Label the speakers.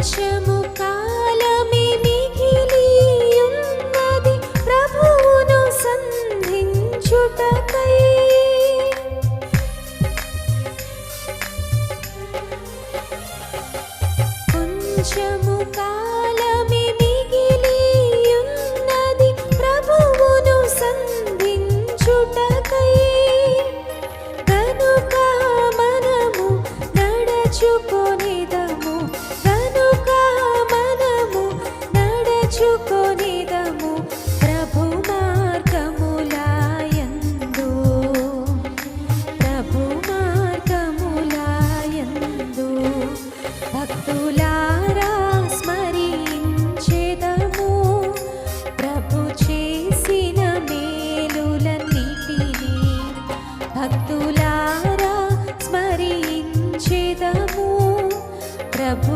Speaker 1: కొంచెము కాలమే మిగిలి ఉన్నది ప్రభువును సంధించుటకై. కొంచెము కాలమే మిగిలి ఉన్నది ప్రభువును సంధించుటకై. కనుక మనము నడచుకొనిదము, కనుక మనము నడచుకొనిదము ప్రభు మార్గములయందు, ప్రభు మార్గములయందు. భక్తులారా స్మరించెదము ప్రభు చేసిన మేలులన్నిటినీ. భక్తులారా స్మరించెదము ప్రభు